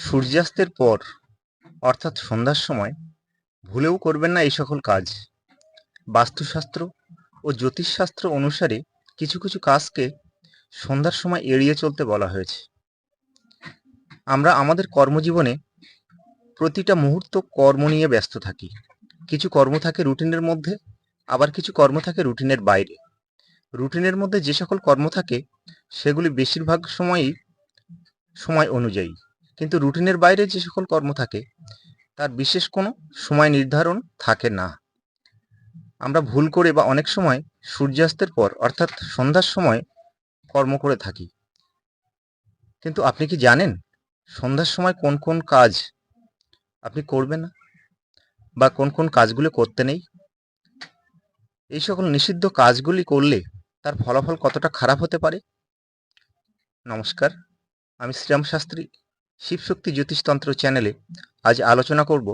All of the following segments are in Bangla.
সূর্যাস্তের পর অর্থাৎ সন্ধ্যার সময় ভুলেও করবেন না এই সকল কাজ। বাস্তুশাস্ত্র ও জ্যোতিষশাস্ত্র অনুসারে কিছু কিছু কাজকে সন্ধ্যার সময় এড়িয়ে চলতে বলা হয়েছে। আমরা আমাদের কর্মজীবনে প্রতিটা মুহূর্ত কর্ম নিয়ে ব্যস্ত থাকি। কিছু কর্ম থাকে রুটিনের মধ্যে, আবার কিছু কর্ম থাকে রুটিনের বাইরে। রুটিনের মধ্যে যে সকল কর্ম থাকে সেগুলি বেশিরভাগ সময়ই সময় অনুযায়ী, কিন্তু রুটিনের বাইরে যে সকল কর্ম থাকে তার বিশেষ কোনো সময় নির্ধারণ থাকে না। আমরা ভুল করে বা অনেক সময় সূর্যাস্তের পর অর্থাৎ সন্ধ্যার সময় কর্ম করে থাকি। কিন্তু আপনি কি জানেন সন্ধ্যার সময় কোন কোন কাজ আপনি করবেন না বা কোন কোন কাজগুলো করতে নেই? এই সকল নিষিদ্ধ কাজগুলি করলে তার ফলাফল কতটা খারাপ হতে পারে? নমস্কার, আমি শ্রীরাম শাস্ত্রী শিবশক্তি জ্যোতিষতন্ত্র চ্যানেলে আজ আলোচনা করব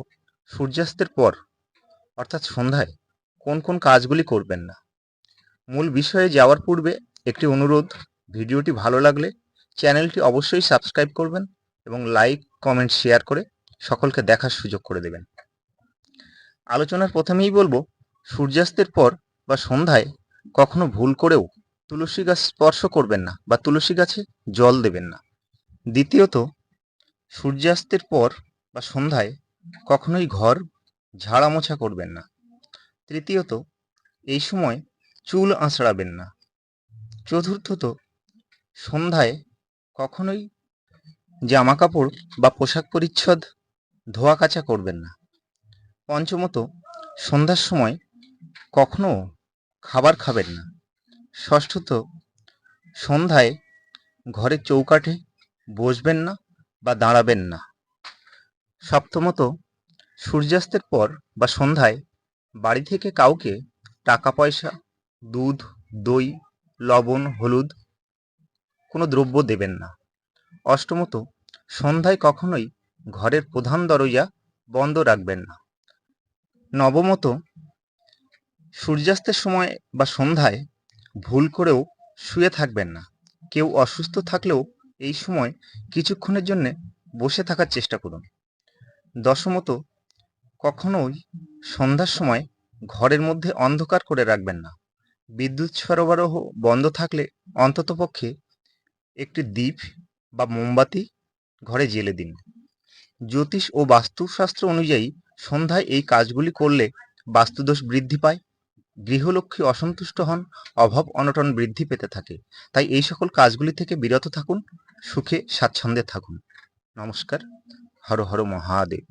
সূর্যাস্তের পর অর্থাৎ সন্ধ্যায় কোন কোন কাজগুলি করবেন না। মূল বিষয়ে যাওয়ার পূর্বে একটি অনুরোধ, ভিডিওটি ভালো লাগলে চ্যানেলটি অবশ্যই সাবস্ক্রাইব করবেন এবং লাইক, কমেন্ট, শেয়ার করে সকলকে দেখার সুযোগ করে দেবেন। আলোচনার প্রথমেই বলবো, সূর্যাস্তের পর বা সন্ধ্যায় কখনো ভুল করেও তুলসী গাছ স্পর্শ করবেন না বা তুলসী গাছে জল দেবেন না। দ্বিতীয়ত, সূর্যাস্তের পর বা সন্ধ্যায় কখনোই ঘর ঝাড়া মোছা করবেন না। তৃতীয়ত, এই সময় চুল আঁচড়াবেন না। চতুর্থত, সন্ধ্যায় কখনোই জামা কাপড় বা পোশাক পরিচ্ছদ ধোয়া কাচা করবেন না। পঞ্চমত, সন্ধ্যার সময় কখনো খাবার খাবেন না। ষষ্ঠত, সন্ধ্যায় ঘরের চৌকাঠে বসবেন না বা দাঁড়াবেন না। সপ্তমত, সূর্যাস্তের পর বা সন্ধ্যায় বাড়ি থেকে কাউকে টাকা পয়সা, দুধ, দই, লবণ, হলুদ কোনো দ্রব্য দেবেন না। অষ্টমত, সন্ধ্যায় কখনোই ঘরের প্রধান দরজা বন্ধ রাখবেন না। নবমত, সূর্যাস্তের সময় বা সন্ধ্যায় ভুল করেও শুয়ে থাকবেন না। কেউ অসুস্থ থাকলেও এই সময় কিছুক্ষণের জন্য বসে থাকার চেষ্টা করুন। দশমত, কখনোই সন্ধ্যার সময় ঘরের মধ্যে অন্ধকার করে রাখবেন না। বিদ্যুৎ সরবরাহ বন্ধ থাকলে অন্ততপক্ষে একটি দীপ বা মোমবাতি ঘরে জ্বেলে দিন। জ্যোতিষ ও বাস্তুশাস্ত্র অনুযায়ী সন্ধ্যায় এই কাজগুলি করলে বাস্তুদোষ বৃদ্ধি পায়, গৃহলক্ষ্মী অসন্তুষ্ট হন, অভাব অনটন বৃদ্ধি পেতে থাকে। তাই এই সকল কাজগুলি থেকে বিরত থাকুন, সুখে স্বাচ্ছন্দ্যে থাকুন। নমস্কার। হর হর মহাদেব।